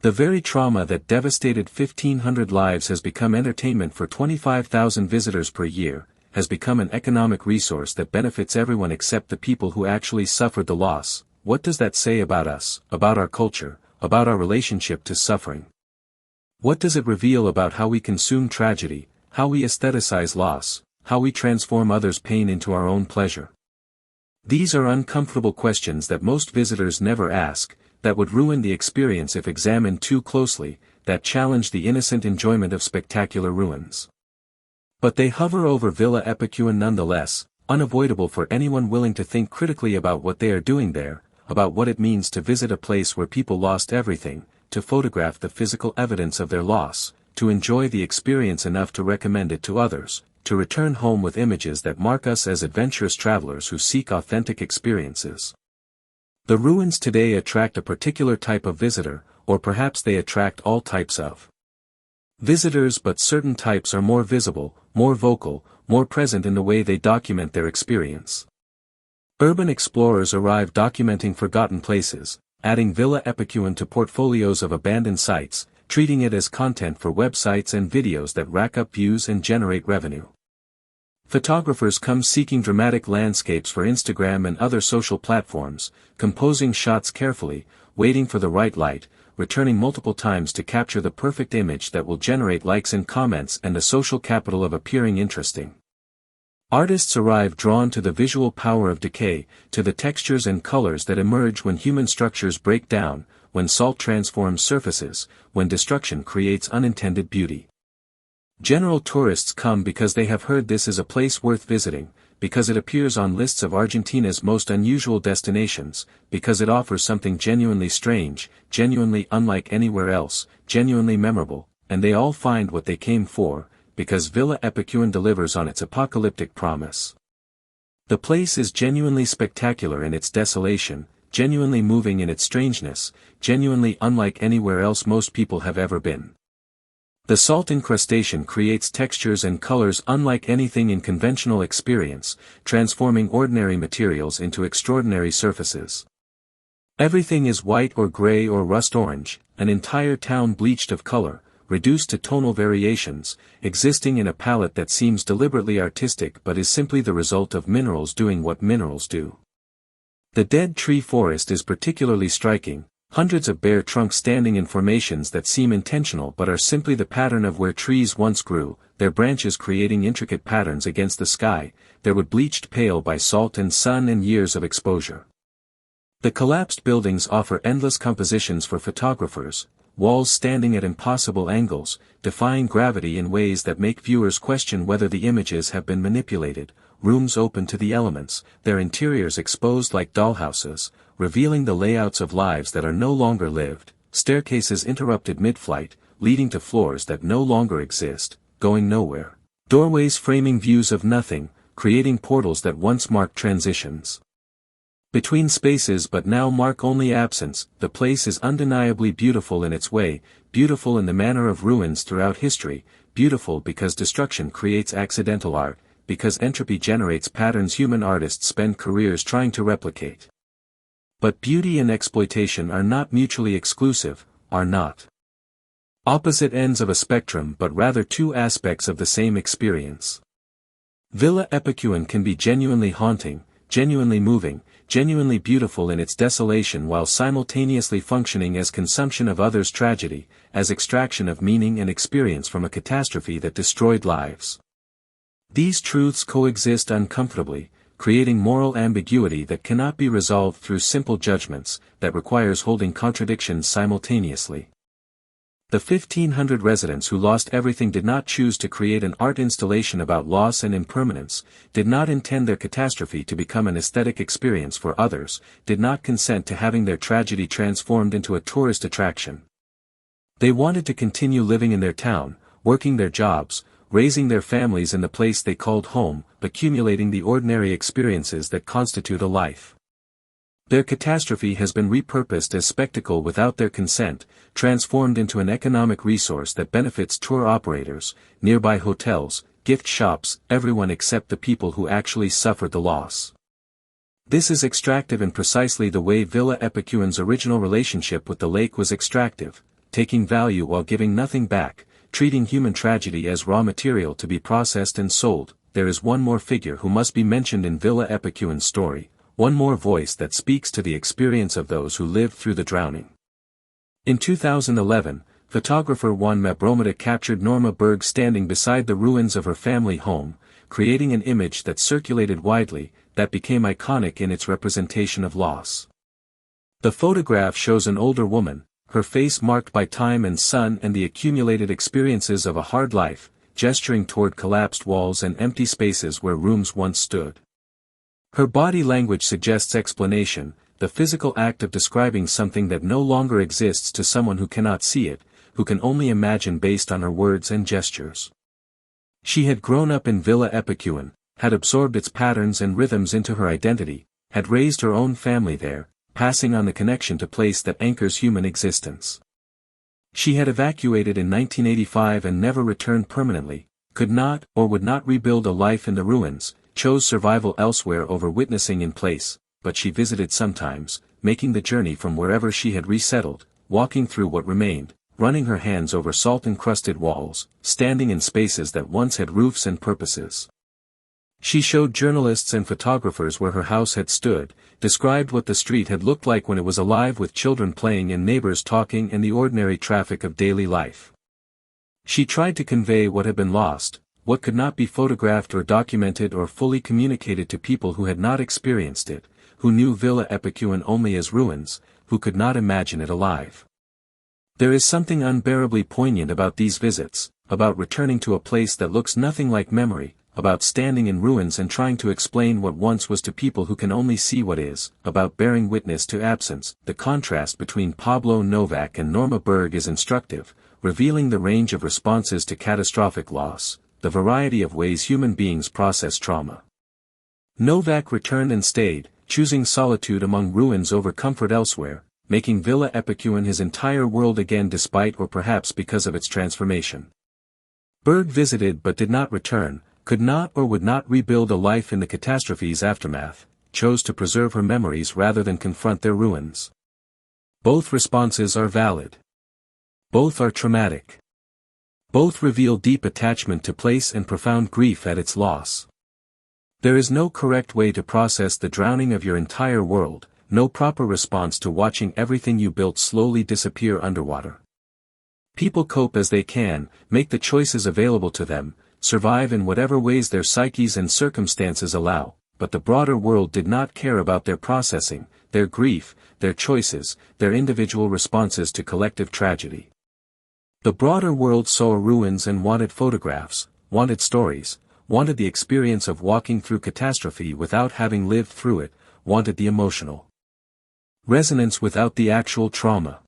The very trauma that devastated 1,500 lives has become entertainment for 25,000 visitors per year, has become an economic resource that benefits everyone except the people who actually suffered the loss. What does that say about us, about our culture, about our relationship to suffering? What does it reveal about how we consume tragedy, how we aestheticize loss, how we transform others' pain into our own pleasure. These are uncomfortable questions that most visitors never ask, that would ruin the experience if examined too closely, that challenge the innocent enjoyment of spectacular ruins. But they hover over Villa Epecuén nonetheless, unavoidable for anyone willing to think critically about what they are doing there, about what it means to visit a place where people lost everything, to photograph the physical evidence of their loss, to enjoy the experience enough to recommend it to others, to return home with images that mark us as adventurous travelers who seek authentic experiences. The ruins today attract a particular type of visitor, or perhaps they attract all types of visitors, but certain types are more visible, more vocal, more present in the way they document their experience. Urban explorers arrive documenting forgotten places, adding Villa Epecuén to portfolios of abandoned sites, treating it as content for websites and videos that rack up views and generate revenue. Photographers come seeking dramatic landscapes for Instagram and other social platforms, composing shots carefully, waiting for the right light, returning multiple times to capture the perfect image that will generate likes and comments and the social capital of appearing interesting. Artists arrive drawn to the visual power of decay, to the textures and colors that emerge when human structures break down, when salt transforms surfaces, when destruction creates unintended beauty. General tourists come because they have heard this is a place worth visiting, because it appears on lists of Argentina's most unusual destinations, because it offers something genuinely strange, genuinely unlike anywhere else, genuinely memorable, and they all find what they came for, because Villa Epecuén delivers on its apocalyptic promise. The place is genuinely spectacular in its desolation, genuinely moving in its strangeness, genuinely unlike anywhere else most people have ever been. The salt incrustation creates textures and colors unlike anything in conventional experience, transforming ordinary materials into extraordinary surfaces. Everything is white or gray or rust orange, an entire town bleached of color, reduced to tonal variations, existing in a palette that seems deliberately artistic but is simply the result of minerals doing what minerals do. The dead tree forest is particularly striking, hundreds of bare trunks standing in formations that seem intentional but are simply the pattern of where trees once grew, their branches creating intricate patterns against the sky, their wood bleached pale by salt and sun and years of exposure. The collapsed buildings offer endless compositions for photographers, walls standing at impossible angles, defying gravity in ways that make viewers question whether the images have been manipulated, rooms open to the elements, their interiors exposed like dollhouses, revealing the layouts of lives that are no longer lived, staircases interrupted mid-flight, leading to floors that no longer exist, going nowhere, doorways framing views of nothing, creating portals that once marked transitions between spaces but now mark only absence. The place is undeniably beautiful in its way, beautiful in the manner of ruins throughout history, beautiful because destruction creates accidental art, because entropy generates patterns human artists spend careers trying to replicate. But beauty and exploitation are not mutually exclusive, are not opposite ends of a spectrum but rather two aspects of the same experience. Villa Epecuén can be genuinely haunting, genuinely moving, genuinely beautiful in its desolation while simultaneously functioning as consumption of others' tragedy, as extraction of meaning and experience from a catastrophe that destroyed lives. These truths coexist uncomfortably, creating moral ambiguity that cannot be resolved through simple judgments, that requires holding contradictions simultaneously. The 1,500 residents who lost everything did not choose to create an art installation about loss and impermanence, did not intend their catastrophe to become an aesthetic experience for others, did not consent to having their tragedy transformed into a tourist attraction. They wanted to continue living in their town, working their jobs, raising their families in the place they called home, accumulating the ordinary experiences that constitute a life. Their catastrophe has been repurposed as spectacle without their consent, transformed into an economic resource that benefits tour operators, nearby hotels, gift shops, everyone except the people who actually suffered the loss. This is extractive in precisely the way Villa Epecuén's original relationship with the lake was extractive, taking value while giving nothing back, treating human tragedy as raw material to be processed and sold. There is one more figure who must be mentioned in Villa Epecuén's story, one more voice that speaks to the experience of those who lived through the drowning. In 2011, photographer Juan Mabromeda captured Norma Berg standing beside the ruins of her family home, creating an image that circulated widely, that became iconic in its representation of loss. The photograph shows an older woman, her face marked by time and sun and the accumulated experiences of a hard life, gesturing toward collapsed walls and empty spaces where rooms once stood. Her body language suggests explanation, the physical act of describing something that no longer exists to someone who cannot see it, who can only imagine based on her words and gestures. She had grown up in Villa Epecuén, had absorbed its patterns and rhythms into her identity, had raised her own family there, passing on the connection to place that anchors human existence. She had evacuated in 1985 and never returned permanently, could not or would not rebuild a life in the ruins, chose survival elsewhere over witnessing in place, but she visited sometimes, making the journey from wherever she had resettled, walking through what remained, running her hands over salt-encrusted walls, standing in spaces that once had roofs and purposes. She showed journalists and photographers where her house had stood, described what the street had looked like when it was alive with children playing and neighbors talking and the ordinary traffic of daily life. She tried to convey what had been lost, what could not be photographed or documented or fully communicated to people who had not experienced it, who knew Villa Epecuén only as ruins, who could not imagine it alive. There is something unbearably poignant about these visits, about returning to a place that looks nothing like memory, about standing in ruins and trying to explain what once was to people who can only see what is, about bearing witness to absence. The contrast between Pablo Novak and Norma Berg is instructive, revealing the range of responses to catastrophic loss, the variety of ways human beings process trauma. Novak returned and stayed, choosing solitude among ruins over comfort elsewhere, making Villa Epecuén his entire world again despite or perhaps because of its transformation. Berg visited but did not return, could not or would not rebuild a life in the catastrophe's aftermath, chose to preserve her memories rather than confront their ruins. Both responses are valid. Both are traumatic. Both reveal deep attachment to place and profound grief at its loss. There is no correct way to process the drowning of your entire world, no proper response to watching everything you built slowly disappear underwater. People cope as they can, make the choices available to them, survive in whatever ways their psyches and circumstances allow, but the broader world did not care about their processing, their grief, their choices, their individual responses to collective tragedy. The broader world saw ruins and wanted photographs, wanted stories, wanted the experience of walking through catastrophe without having lived through it, wanted the emotional resonance without the actual trauma.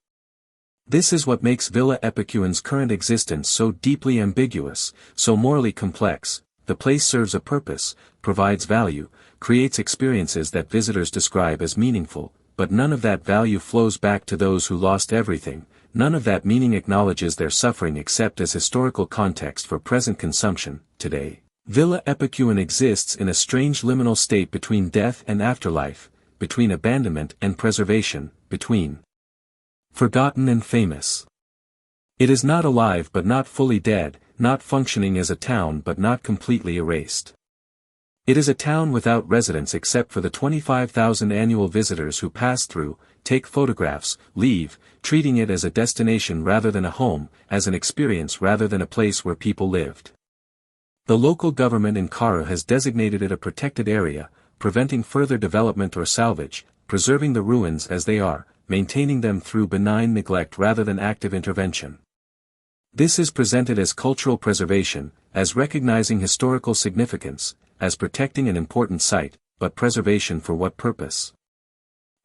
This is what makes Villa Epecuén's current existence so deeply ambiguous, so morally complex. The place serves a purpose, provides value, creates experiences that visitors describe as meaningful, but none of that value flows back to those who lost everything, none of that meaning acknowledges their suffering except as historical context for present consumption. Today, Villa Epecuén exists in a strange liminal state between death and afterlife, between abandonment and preservation, between forgotten and famous. It is not alive but not fully dead, not functioning as a town but not completely erased. It is a town without residents except for the 25,000 annual visitors who pass through, take photographs, leave, treating it as a destination rather than a home, as an experience rather than a place where people lived. The local government in Kara has designated it a protected area, preventing further development or salvage, preserving the ruins as they are, maintaining them through benign neglect rather than active intervention. This is presented as cultural preservation, as recognizing historical significance, as protecting an important site, but preservation for what purpose?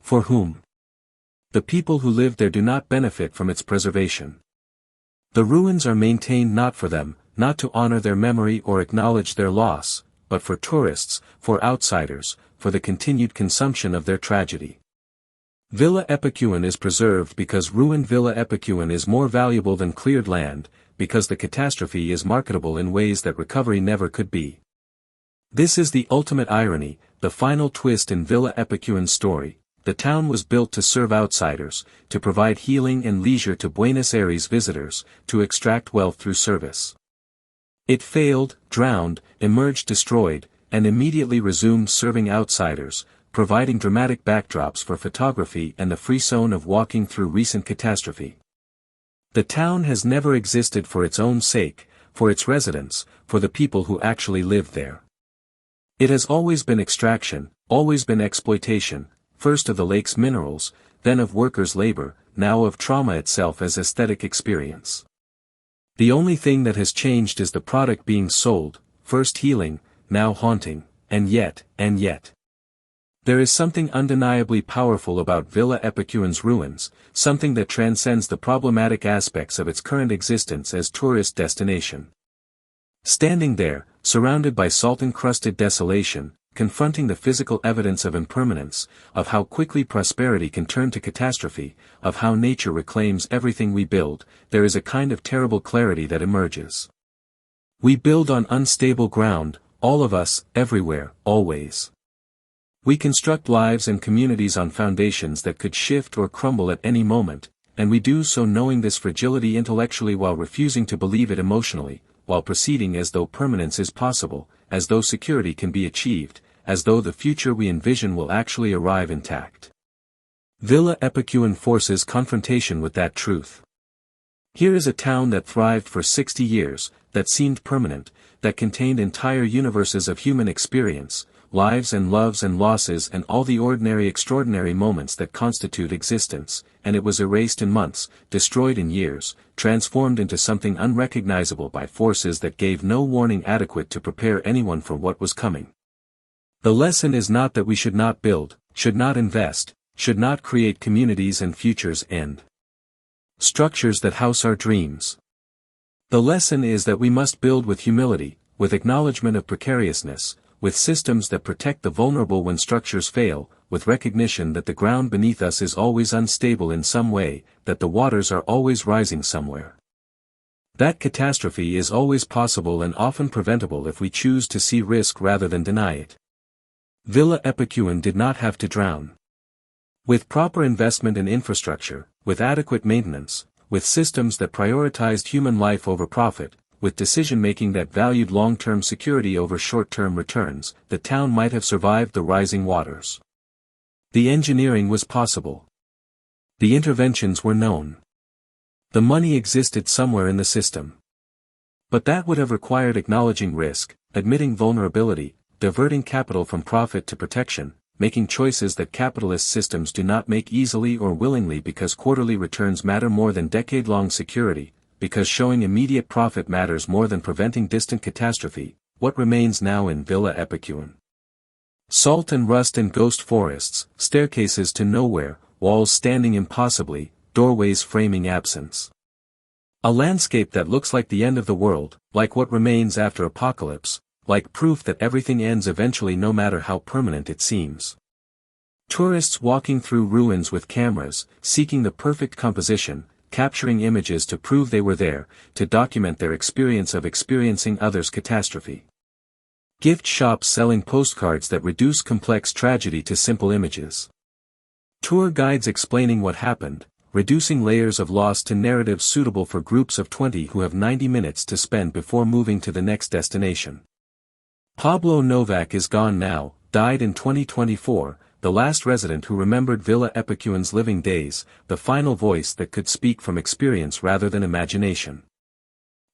For whom? The people who live there do not benefit from its preservation. The ruins are maintained not for them, not to honor their memory or acknowledge their loss, but for tourists, for outsiders, for the continued consumption of their tragedy. Villa Epecuén is preserved because ruined Villa Epecuén is more valuable than cleared land, because the catastrophe is marketable in ways that recovery never could be. This is the ultimate irony, the final twist in Villa Epecuén's story. The town was built to serve outsiders, to provide healing and leisure to Buenos Aires visitors, to extract wealth through service. It failed, drowned, emerged destroyed, and immediately resumed serving outsiders, providing dramatic backdrops for photography and the frisson of walking through recent catastrophe. The town has never existed for its own sake, for its residents, for the people who actually live there. It has always been extraction, always been exploitation, first of the lake's minerals, then of workers' labor, now of trauma itself as aesthetic experience. The only thing that has changed is the product being sold, first healing, now haunting, and yet. There is something undeniably powerful about Villa Epecuén's ruins, something that transcends the problematic aspects of its current existence as tourist destination. Standing there, surrounded by salt-encrusted desolation, confronting the physical evidence of impermanence, of how quickly prosperity can turn to catastrophe, of how nature reclaims everything we build, there is a kind of terrible clarity that emerges. We build on unstable ground, all of us, everywhere, always. We construct lives and communities on foundations that could shift or crumble at any moment, and we do so knowing this fragility intellectually while refusing to believe it emotionally, while proceeding as though permanence is possible, as though security can be achieved, as though the future we envision will actually arrive intact. Villa Epecuén forces confrontation with that truth. Here is a town that thrived for 60 years, that seemed permanent, that contained entire universes of human experience, lives and loves and losses and all the ordinary extraordinary moments that constitute existence, and it was erased in months, destroyed in years, transformed into something unrecognizable by forces that gave no warning adequate to prepare anyone for what was coming. The lesson is not that we should not build, should not invest, should not create communities and futures and structures that house our dreams. The lesson is that we must build with humility, with acknowledgement of precariousness, with systems that protect the vulnerable when structures fail, with recognition that the ground beneath us is always unstable in some way, that the waters are always rising somewhere. That catastrophe is always possible and often preventable if we choose to see risk rather than deny it. Villa Epecuén did not have to drown. With proper investment in infrastructure, with adequate maintenance, with systems that prioritized human life over profit, with decision-making that valued long-term security over short-term returns, the town might have survived the rising waters. The engineering was possible. The interventions were known. The money existed somewhere in the system. But that would have required acknowledging risk, admitting vulnerability, diverting capital from profit to protection, making choices that capitalist systems do not make easily or willingly because quarterly returns matter more than decade-long security, because showing immediate profit matters more than preventing distant catastrophe. What remains now in Villa Epecuén? Salt and rust and ghost forests, staircases to nowhere, walls standing impossibly, doorways framing absence. A landscape that looks like the end of the world, like what remains after apocalypse, like proof that everything ends eventually no matter how permanent it seems. Tourists walking through ruins with cameras, seeking the perfect composition, capturing images to prove they were there, to document their experience of experiencing others' catastrophe. Gift shops selling postcards that reduce complex tragedy to simple images. Tour guides explaining what happened, reducing layers of loss to narratives suitable for groups of 20 who have 90 minutes to spend before moving to the next destination. Pablo Novak is gone now, died in 2024, the last resident who remembered Villa Epecuén's living days, the final voice that could speak from experience rather than imagination.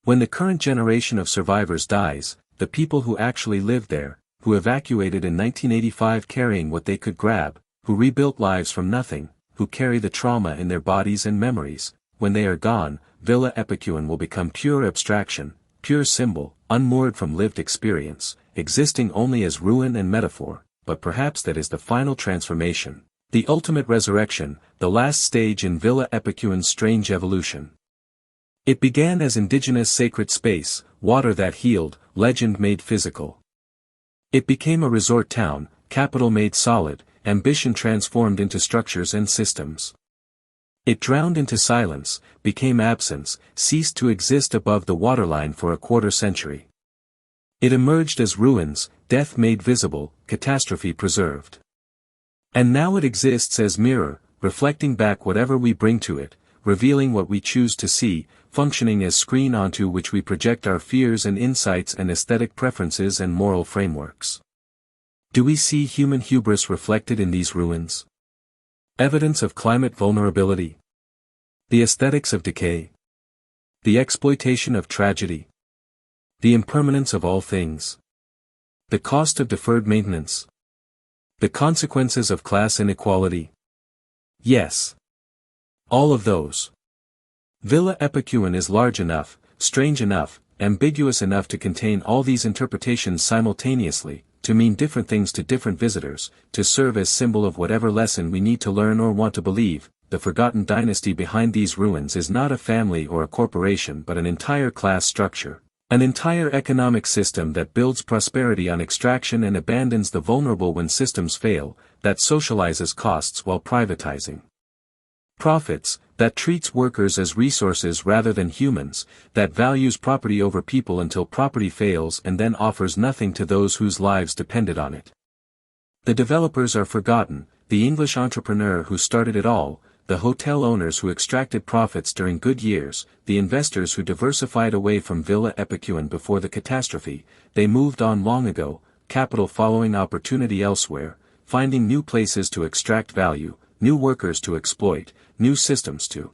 When the current generation of survivors dies, the people who actually lived there, who evacuated in 1985 carrying what they could grab, who rebuilt lives from nothing, who carry the trauma in their bodies and memories, when they are gone, Villa Epecuén will become pure abstraction, pure symbol, unmoored from lived experience, existing only as ruin and metaphor, but perhaps that is the final transformation, the ultimate resurrection, the last stage in Villa Epecuén's strange evolution. It began as indigenous sacred space, water that healed, legend made physical. It became a resort town, capital made solid, ambition transformed into structures and systems. It drowned into silence, became absence, ceased to exist above the waterline for a quarter century. It emerged as ruins, death made visible, catastrophe preserved. And now it exists as mirror, reflecting back whatever we bring to it, revealing what we choose to see, functioning as screen onto which we project our fears and insights and aesthetic preferences and moral frameworks. Do we see human hubris reflected in these ruins? Evidence of climate vulnerability? The aesthetics of decay? The exploitation of tragedy. The impermanence of all things. The cost of deferred maintenance. The consequences of class inequality. Yes. All of those. Villa Epecuén is large enough, strange enough, ambiguous enough to contain all these interpretations simultaneously, to mean different things to different visitors, to serve as symbol of whatever lesson we need to learn or want to believe. The forgotten dynasty behind these ruins is not a family or a corporation but an entire class structure, an entire economic system that builds prosperity on extraction and abandons the vulnerable when systems fail, that socializes costs while privatizing profits, that treats workers as resources rather than humans, that values property over people until property fails and then offers nothing to those whose lives depended on it. The developers are forgotten, the English entrepreneur who started it all, the hotel owners who extracted profits during good years, the investors who diversified away from Villa Epecuén before the catastrophe. They moved on long ago, capital following opportunity elsewhere, finding new places to extract value, new workers to exploit, new systems to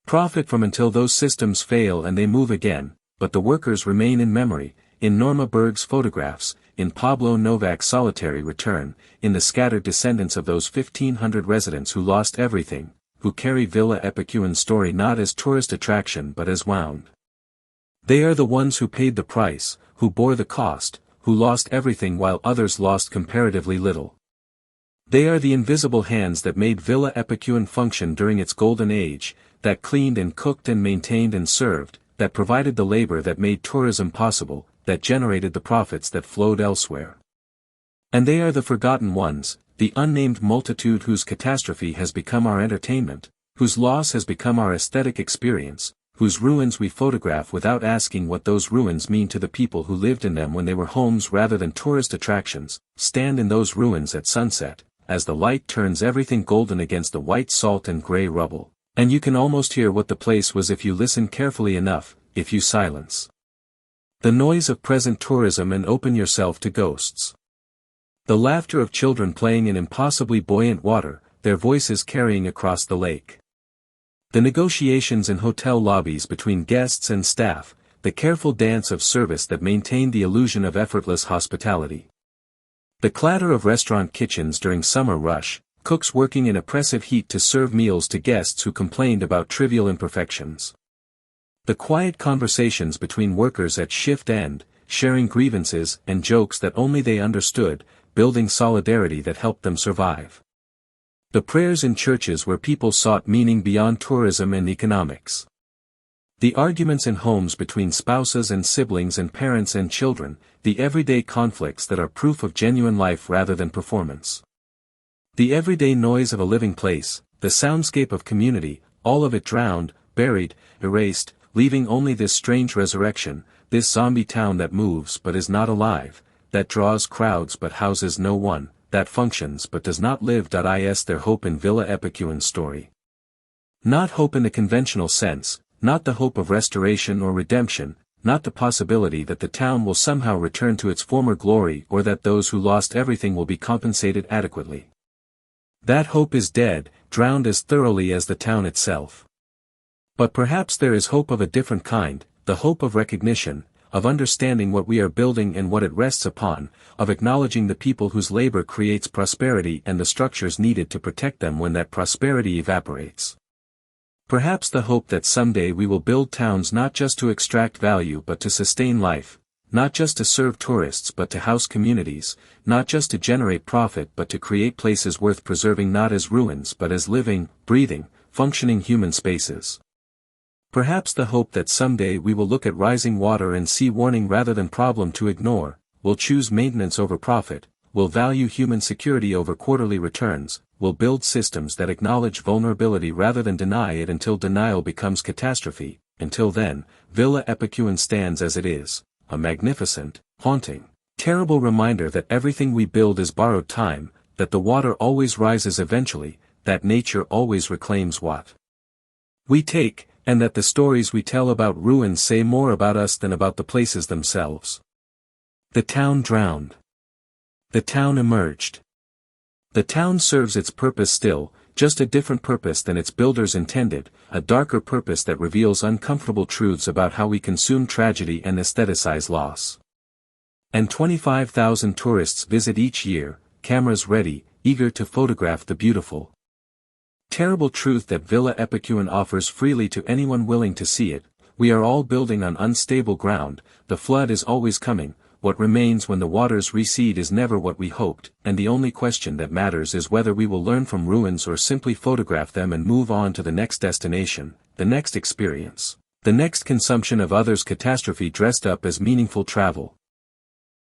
profit from until those systems fail and they move again, but the workers remain in memory, in Norma Berg's photographs, in Pablo Novak's solitary return, in the scattered descendants of those 1,500 residents who lost everything, who carry Villa Epecuén's story not as tourist attraction but as wound. They are the ones who paid the price, who bore the cost, who lost everything while others lost comparatively little. They are the invisible hands that made Villa Epecuén function during its golden age, that cleaned and cooked and maintained and served, that provided the labor that made tourism possible, that generated the profits that flowed elsewhere. And they are the forgotten ones, the unnamed multitude whose catastrophe has become our entertainment, whose loss has become our aesthetic experience, whose ruins we photograph without asking what those ruins mean to the people who lived in them when they were homes rather than tourist attractions. Stand in those ruins at sunset, as the light turns everything golden against the white salt and gray rubble, and you can almost hear what the place was if you listen carefully enough, if you silence the noise of present tourism and open yourself to ghosts. The laughter of children playing in impossibly buoyant water, their voices carrying across the lake. The negotiations in hotel lobbies between guests and staff, the careful dance of service that maintained the illusion of effortless hospitality. The clatter of restaurant kitchens during summer rush, cooks working in oppressive heat to serve meals to guests who complained about trivial imperfections. The quiet conversations between workers at shift end, sharing grievances and jokes that only they understood, building solidarity that helped them survive. The prayers in churches where people sought meaning beyond tourism and economics. The arguments in homes between spouses and siblings and parents and children, the everyday conflicts that are proof of genuine life rather than performance. The everyday noise of a living place, the soundscape of community, all of it drowned, buried, erased, leaving only this strange resurrection, this zombie town that moves but is not alive, that draws crowds but houses no one, that functions but does not live. Is their hope in Villa Epecuén's story? Not hope in the conventional sense, not the hope of restoration or redemption, not the possibility that the town will somehow return to its former glory or that those who lost everything will be compensated adequately. That hope is dead, drowned as thoroughly as the town itself. But perhaps there is hope of a different kind, the hope of recognition, of understanding what we are building and what it rests upon, of acknowledging the people whose labor creates prosperity and the structures needed to protect them when that prosperity evaporates. Perhaps the hope that someday we will build towns not just to extract value but to sustain life, not just to serve tourists but to house communities, not just to generate profit but to create places worth preserving not as ruins but as living, breathing, functioning human spaces. Perhaps the hope that someday we will look at rising water and see warning rather than problem to ignore, will choose maintenance over profit, will value human security over quarterly returns, will build systems that acknowledge vulnerability rather than deny it until denial becomes catastrophe. Until then, Villa Epecuén stands as it is, a magnificent, haunting, terrible reminder that everything we build is borrowed time, that the water always rises eventually, that nature always reclaims what we take, and that the stories we tell about ruins say more about us than about the places themselves. The town drowned. The town emerged. The town serves its purpose still, just a different purpose than its builders intended, a darker purpose that reveals uncomfortable truths about how we consume tragedy and aestheticize loss. And 25,000 tourists visit each year, cameras ready, eager to photograph the beautiful. Terrible truth that Villa Epecuén offers freely to anyone willing to see it. We are all building on unstable ground, the flood is always coming, what remains when the waters recede is never what we hoped, and the only question that matters is whether we will learn from ruins or simply photograph them and move on to the next destination, the next experience, the next consumption of others' catastrophe dressed up as meaningful travel.